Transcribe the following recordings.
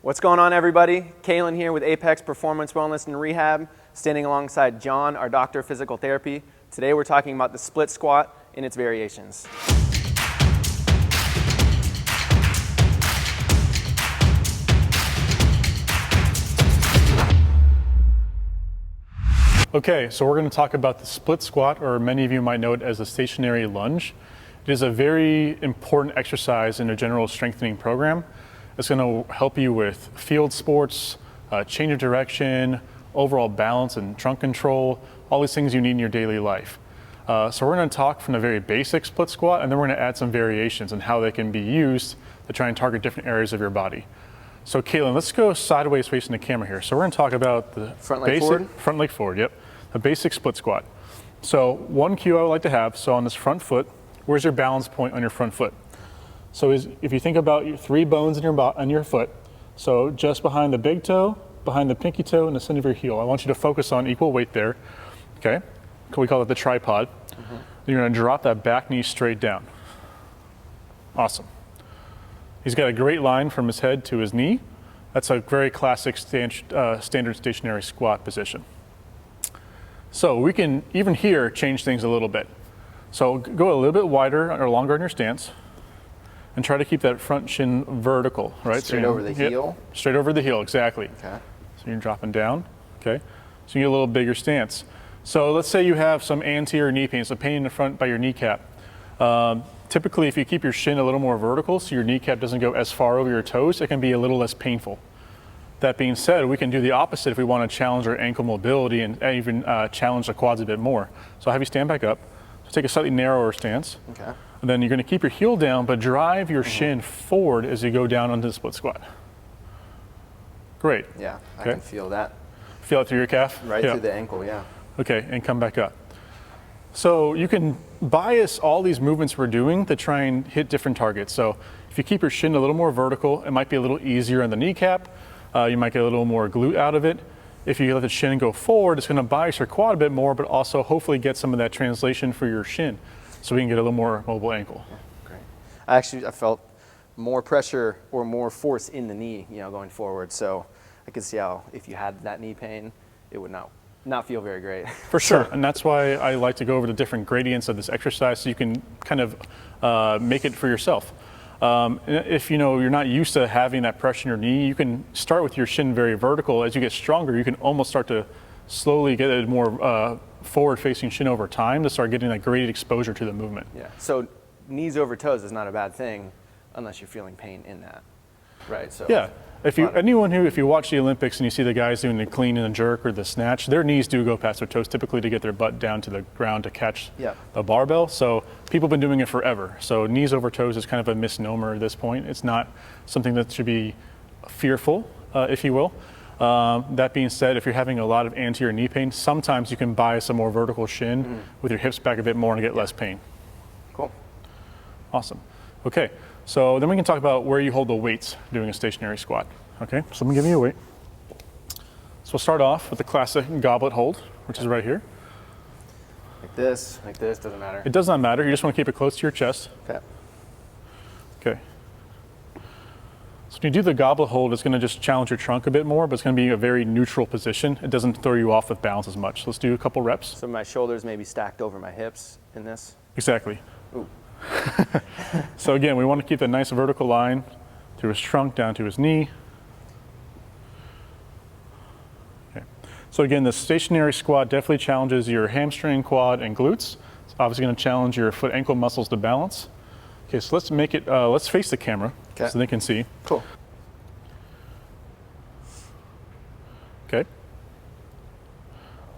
What's going on, everybody? Kalen here with Apex Performance Wellness and Rehab, standing alongside John, our doctor of physical therapy. Today we're talking about the split squat and its variations. Okay, so we're going to talk about the split squat, or many of you might know it as a stationary lunge. It is a very important exercise in a general strengthening program. It's going to help you with field sports, change of direction, overall balance and trunk control, all these things you need in your daily life. So we're going to talk from the very basic split squat, and then we're going to add some variations and how they can be used to try and target different areas of your body. So Kaylin, let's go sideways facing the camera here. So we're going to talk about the front leg forward? Front leg forward, yep. The basic split squat. So one cue I would like to have, so on this front foot, where's your balance point on your front foot? So if you think about your three bones in your foot, so just behind the big toe, behind the pinky toe, and the center of your heel. I want you to focus on equal weight there, okay? We call it the tripod. Mm-hmm. You're gonna drop that back knee straight down. Awesome. He's got a great line from his head to his knee. That's a very classic standard stationary squat position. So we can, even here, change things a little bit. So go a little bit wider or longer in your stance and try to keep that front shin vertical, right? Straight over the heel? Straight over the heel, exactly. Okay. So you're dropping down, okay? So you get a little bigger stance. So let's say you have some anterior knee pain, so pain in the front by your kneecap. Typically, if you keep your shin a little more vertical so your kneecap doesn't go as far over your toes, it can be a little less painful. That being said, we can do the opposite if we want to challenge our ankle mobility and even challenge the quads a bit more. So I'll have you stand back up. So take a slightly narrower stance. Okay. And then you're going to keep your heel down, but drive your shin forward as you go down onto the split squat. Great. Yeah, I can feel that. Feel it through your calf? Right through the ankle, yeah. Okay, and come back up. So you can bias all these movements we're doing to try and hit different targets. So if you keep your shin a little more vertical, it might be a little easier on the kneecap. You might get a little more glute out of it. If you let the shin go forward, it's going to bias your quad a bit more, but also hopefully get some of that translation for your shin, so we can get a little more mobile ankle. Great. I felt more pressure or more force in the knee, going forward. So I could see how if you had that knee pain, it would not feel very great. For sure, and that's why I like to go over the different gradients of this exercise so you can kind of make it for yourself. If you're not used to having that pressure in your knee, you can start with your shin very vertical. As you get stronger, you can almost start to slowly get a more forward-facing shin over time to start getting that graded exposure to the movement. Yeah. So knees over toes is not a bad thing unless you're feeling pain in that, right? So yeah. If you watch the Olympics and you see the guys doing the clean and the jerk or the snatch, their knees do go past their toes, typically to get their butt down to the ground to catch the barbell. So people have been doing it forever. So knees over toes is kind of a misnomer at this point. It's not something that should be fearful, if you will. That being said, if you're having a lot of anterior knee pain, sometimes you can bias a more vertical shin with your hips back a bit more and get less pain. Cool. Awesome. Okay. So then we can talk about where you hold the weights doing a stationary squat. Okay, so let me give you a weight. So we'll start off with the classic goblet hold, which is right here. Like this, doesn't matter. It does not matter, you just want to keep it close to your chest. Okay. Okay. So when you do the goblet hold, it's going to just challenge your trunk a bit more, but it's going to be a very neutral position. It doesn't throw you off with balance as much. So let's do a couple reps. So my shoulders may be stacked over my hips in this? Exactly. Ooh. So again, we want to keep that nice vertical line through his trunk down to his knee. Okay. So again, the stationary squat definitely challenges your hamstring, quad, and glutes. It's obviously going to challenge your foot ankle muscles to balance. Okay, so let's make it, let's face the camera so they can see. Cool. Okay.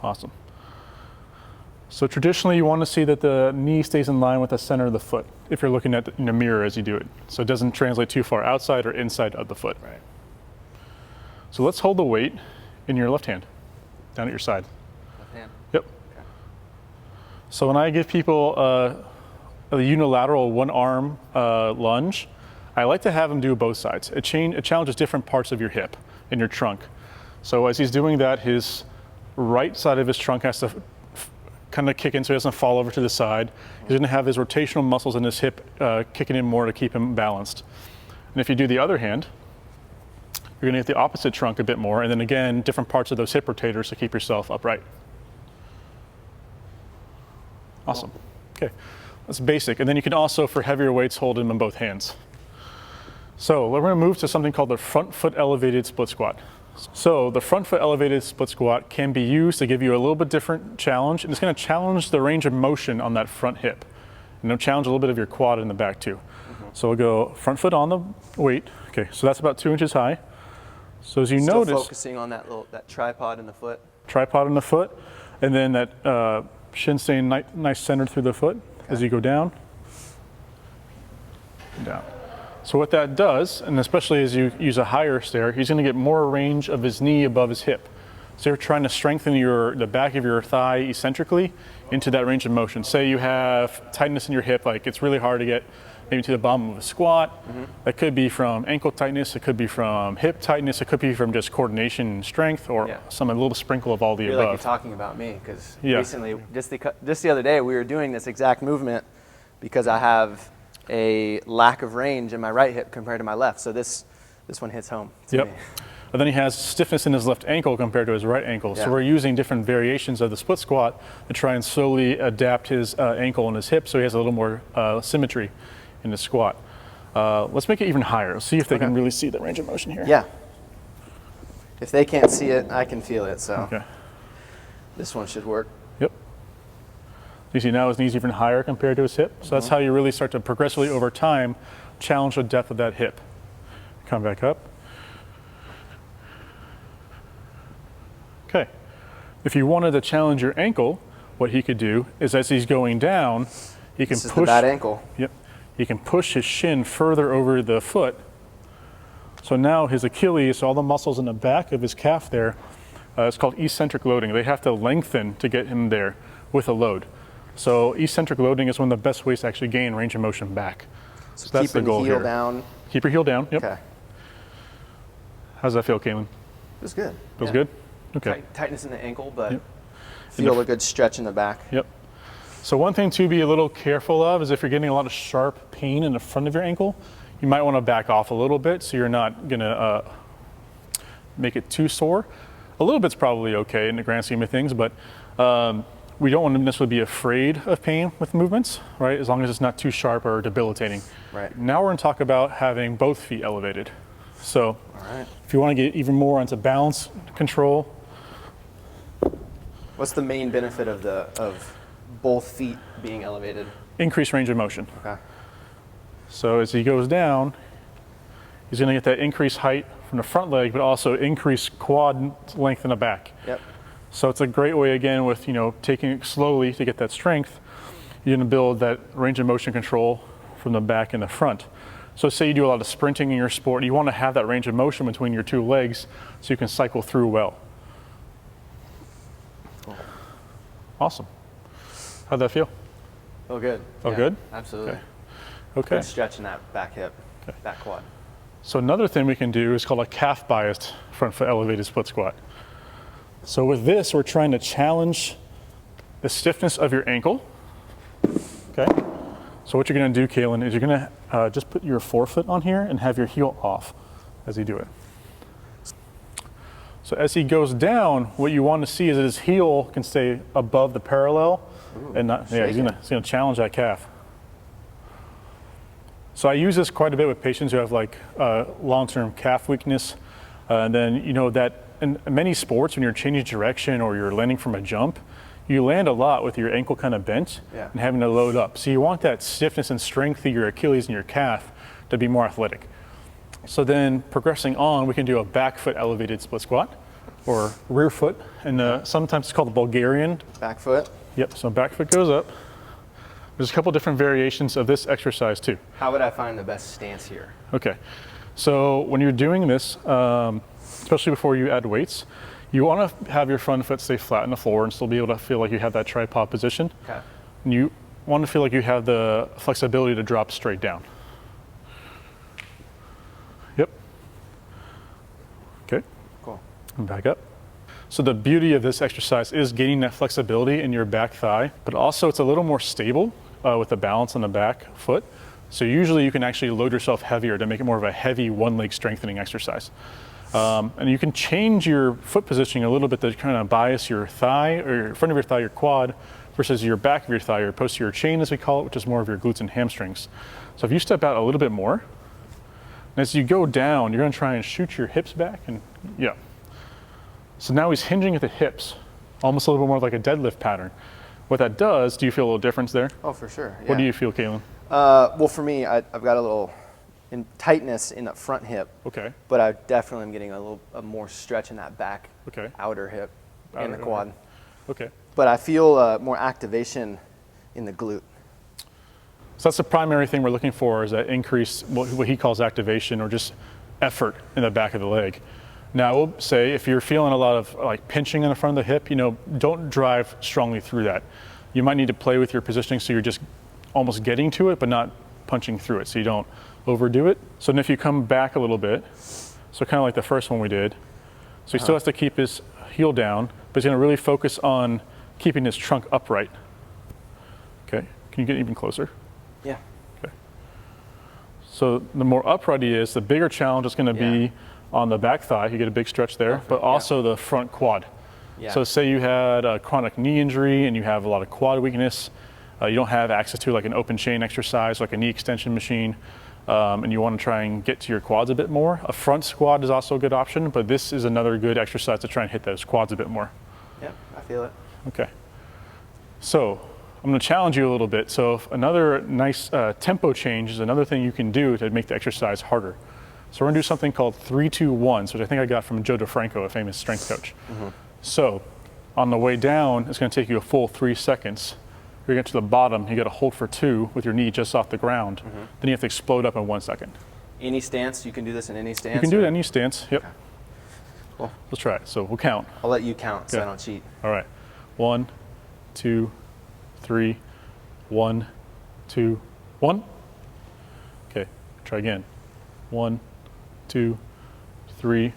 Awesome. So traditionally, you want to see that the knee stays in line with the center of the foot if you're looking at in the mirror as you do it. So it doesn't translate too far outside or inside of the foot. Right. So let's hold the weight in your left hand, down at your side. Left hand? Yep. Okay. So when I give people a unilateral one arm lunge, I like to have them do both sides. It challenges different parts of your hip and your trunk. So as he's doing that, his right side of his trunk has to kind of kick in so he doesn't fall over to the side. He's going to have his rotational muscles in his hip kicking in more to keep him balanced. And if you do the other hand, You're gonna get the opposite trunk a bit more, and then again, different parts of those hip rotators to keep yourself upright. Awesome. Okay, that's basic. And then you can also, for heavier weights, hold them in both hands. So we're gonna move to something called the front foot elevated split squat. So the front foot elevated split squat can be used to give you a little bit different challenge, and it's gonna challenge the range of motion on that front hip. And it'll challenge a little bit of your quad in the back too. So we'll go front foot on the weight. Okay, so that's about 2 inches high. So as you Still notice, focusing on that tripod in the foot. tripod in the foot, and then that shin staying nice centered through the foot as you go down, down. So what that does, and especially as you use a higher stair, he's gonna get more range of his knee above his hip. So you're trying to strengthen the back of your thigh eccentrically into that range of motion. Say you have tightness in your hip, like it's really hard to get maybe to the bottom of a squat. That could be from ankle tightness, it could be from hip tightness, it could be from just coordination and strength, or a little sprinkle of all the I feel above. like you're talking about me, because recently, just the other day, we were doing this exact movement because I have a lack of range in my right hip compared to my left. So this one hits home to me. And then he has stiffness in his left ankle compared to his right ankle. So we're using different variations of the split squat to try and slowly adapt his ankle and his hip so he has a little more symmetry in the squat. Let's make it even higher. Let's see if they can really see the range of motion here. Yeah. If they can't see it, I can feel it. So this one should work. Yep. You see now his knee's even higher compared to his hip. So that's how you really start to progressively over time challenge the depth of that hip. Come back up. Okay. If you wanted to challenge your ankle, what he could do is as he's going down, he can This is push. the bad ankle. Yep. He can push his shin further over the foot. So now his Achilles, all the muscles in the back of his calf there, it's called eccentric loading. They have to lengthen to get him there with a load. So eccentric loading is one of the best ways to actually gain range of motion back. So that's the goal here. Keep the heel down. Keep your heel down. Yep. Okay. How's that feel, Kaylin? Feels good. Feels good? Okay. Tightness in the ankle, but feel a good stretch in the back. Yep. So one thing to be a little careful of is if you're getting a lot of sharp pain in the front of your ankle, you might want to back off a little bit so you're not going to make it too sore. A little bit's probably okay in the grand scheme of things, but we don't want to necessarily be afraid of pain with movements, right? As long as it's not too sharp or debilitating. Right. Now we're going to talk about having both feet elevated. So if you want to get even more onto balance control. What's the main benefit of both feet being elevated? Increased range of motion. Okay. So as he goes down, he's going to get that increased height from the front leg, but also increased quad length in the back. Yep. So it's a great way, again, with taking it slowly to get that strength, you're going to build that range of motion control from the back and the front. So say you do a lot of sprinting in your sport, you want to have that range of motion between your two legs so you can cycle through well. Cool. Awesome. How'd that feel? Oh, good. Oh, good? Absolutely. Okay. Good stretch in that back hip, back quad. So another thing we can do is called a calf biased front foot elevated split squat. So with this, we're trying to challenge the stiffness of your ankle. Okay. So what you're going to do, Kaylin, is you're going to just put your forefoot on here and have your heel off as you do it. So as he goes down, what you want to see is that his heel can stay above the parallel. Ooh, and not, he's going to challenge that calf. So I use this quite a bit with patients who have like long-term calf weakness. And then, that in many sports, when you're changing direction or you're landing from a jump, you land a lot with your ankle kind of bent and having to load up. So you want that stiffness and strength of your Achilles and your calf to be more athletic. So then progressing on, we can do a back foot elevated split squat or rear foot. And sometimes it's called the Bulgarian. Back foot. Yep, so back foot goes up. There's a couple different variations of this exercise too. How would I find the best stance here? Okay, so when you're doing this, especially before you add weights, you want to have your front foot stay flat on the floor and still be able to feel like you have that tripod position. Okay. And you want to feel like you have the flexibility to drop straight down. Yep. Okay. Cool. And back up. So the beauty of this exercise is gaining that flexibility in your back thigh, but also it's a little more stable with the balance on the back foot. So usually you can actually load yourself heavier to make it more of a heavy one leg strengthening exercise. And you can change your foot positioning a little bit to kind of bias your thigh, or your front of your thigh, your quad, versus your back of your thigh, your posterior chain, as we call it, which is more of your glutes and hamstrings. So if you step out a little bit more, and as you go down, you're going to try and shoot your hips back, and yeah. So now he's hinging at the hips, almost a little bit more like a deadlift pattern. What that does, do you feel a little difference there? Oh, for sure. Yeah. What do you feel, Kalen? Well, for me, I've got a little tightness in that front hip. Okay. But I definitely am getting a more stretch in that back outer hip and the quad. Okay. But I feel more activation in the glute. So that's the primary thing we're looking for, is that increase, what he calls activation, or just effort in the back of the leg. Now, I will say, if you're feeling a lot of like pinching in the front of the hip, don't drive strongly through that. You might need to play with your positioning so you're just almost getting to it, but not punching through it, so you don't overdo it. So then if you come back a little bit, so kind of like the first one we did, so he still has to keep his heel down, but he's going to really focus on keeping his trunk upright. Okay, can you get even closer? Yeah. Okay. So the more upright he is, the bigger challenge is going to be on the back thigh. You get a big stretch there, but also the front quad. Yeah. So say you had a chronic knee injury and you have a lot of quad weakness, you don't have access to like an open chain exercise, like a knee extension machine, and you want to try and get to your quads a bit more. A front squat is also a good option, but this is another good exercise to try and hit those quads a bit more. Yep, I feel it. Okay. So I'm going to challenge you a little bit. So if another nice tempo change is another thing you can do to make the exercise harder. So we're going to do something called 3-2-1, which I think I got from Joe DeFranco, a famous strength coach. So on the way down, it's going to take you a full 3 seconds. You're going to get to the bottom, you got to hold for 2 with your knee just off the ground. Then you have to explode up in 1 second. Any stance? You can do this in any stance? You can do it in any stance, yep. Okay. Cool. Let's try it. So we'll count. I'll let you count so I don't cheat. All right. 1, 2, 3, 1, 2, 1. Okay, try again. 1, 2, 3,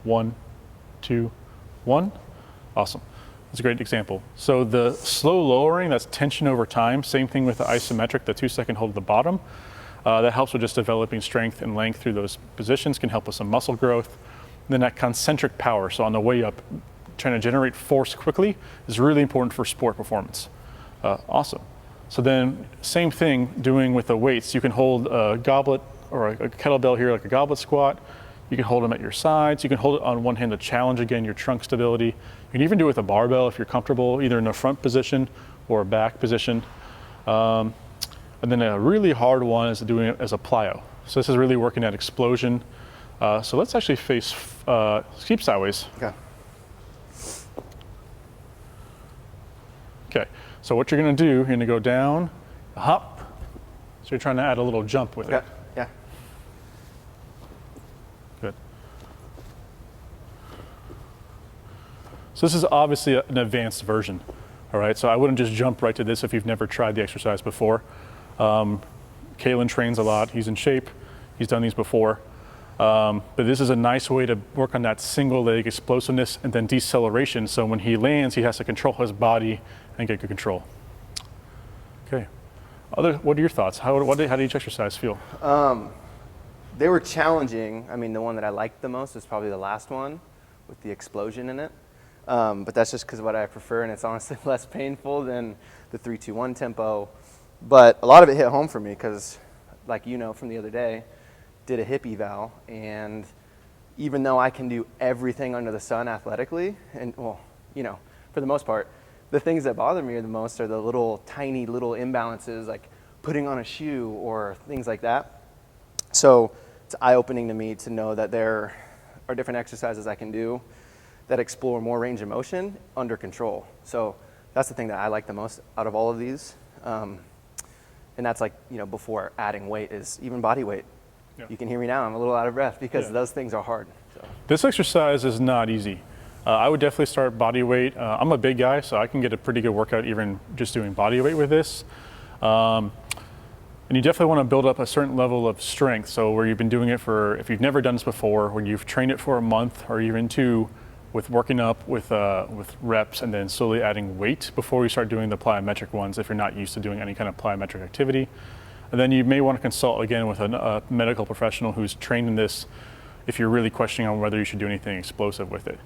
1, 2, 1. Awesome. That's a great example. So the slow lowering, that's tension over time. Same thing with the isometric, the 2-second hold at the bottom. That helps with just developing strength and length through those positions, can help with some muscle growth. And then that concentric power, so on the way up, trying to generate force quickly is really important for sport performance. Awesome. So then same thing doing with the weights. You can hold a goblet or a kettlebell here, like a goblet squat. You can hold them at your sides. You can hold it on one hand to challenge, again, your trunk stability. You can even do it with a barbell if you're comfortable, either in a front position or a back position. And then a really hard one is doing it as a plyo. So this is really working at explosion. So let's actually face, keep sideways. Okay. Okay, so what you're gonna do, you're gonna go down, hop. So you're trying to add a little jump with it. Yeah. Good. So this is obviously an advanced version, all right? So I wouldn't just jump right to this if you've never tried the exercise before. Kalen trains a lot, he's in shape, he's done these before. But this is a nice way to work on that single leg explosiveness and then deceleration. So when he lands, he has to control his body and get good control. Okay. What are your thoughts? How did each exercise feel? They were challenging. I mean, the one that I liked the most was probably the last one with the explosion in it. But that's just because what I prefer, and it's honestly less painful than the 3-2-1 tempo. But a lot of it hit home for me because, like from the other day, did a hip eval, and even though I can do everything under the sun athletically, and for the most part, the things that bother me the most are the tiny little imbalances, like putting on a shoe or things like that. So it's eye-opening to me to know that there are different exercises I can do that explore more range of motion under control. So that's the thing that I like the most out of all of these. And that's before adding weight is even body weight. Yeah. You can hear me now, I'm a little out of breath because those things are hard. So. This exercise is not easy. I would definitely start body weight. I'm a big guy, so I can get a pretty good workout even just doing body weight with this. And you definitely want to build up a certain level of strength. So where you've been doing it if you've never done this before, when you've trained it for a month or even 2, with working up with reps and then slowly adding weight before you start doing the plyometric ones if you're not used to doing any kind of plyometric activity. And then you may want to consult again with a medical professional who's trained in this, if you're really questioning on whether you should do anything explosive with it.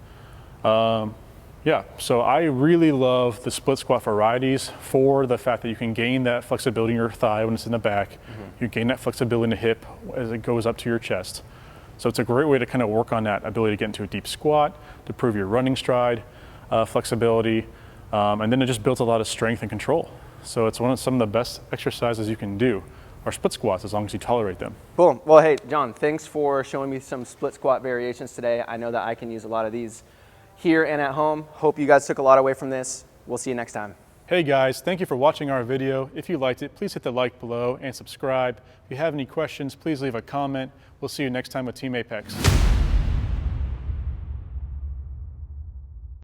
Yeah, so I really love the split squat varieties for the fact that you can gain that flexibility in your thigh when it's in the back. You gain that flexibility in the hip as it goes up to your chest. So it's a great way to kind of work on that ability to get into a deep squat, to prove your running stride, flexibility, and then it just builds a lot of strength and control. So it's some of the best exercises you can do are split squats, as long as you tolerate them. Cool. Well, hey, John, thanks for showing me some split squat variations today. I know that I can use a lot of these here and at home. Hope you guys took a lot away from this. We'll see you next time. Hey guys, thank you for watching our video. If you liked it, please hit the like below and subscribe. If you have any questions, please leave a comment. We'll see you next time with Team Apex.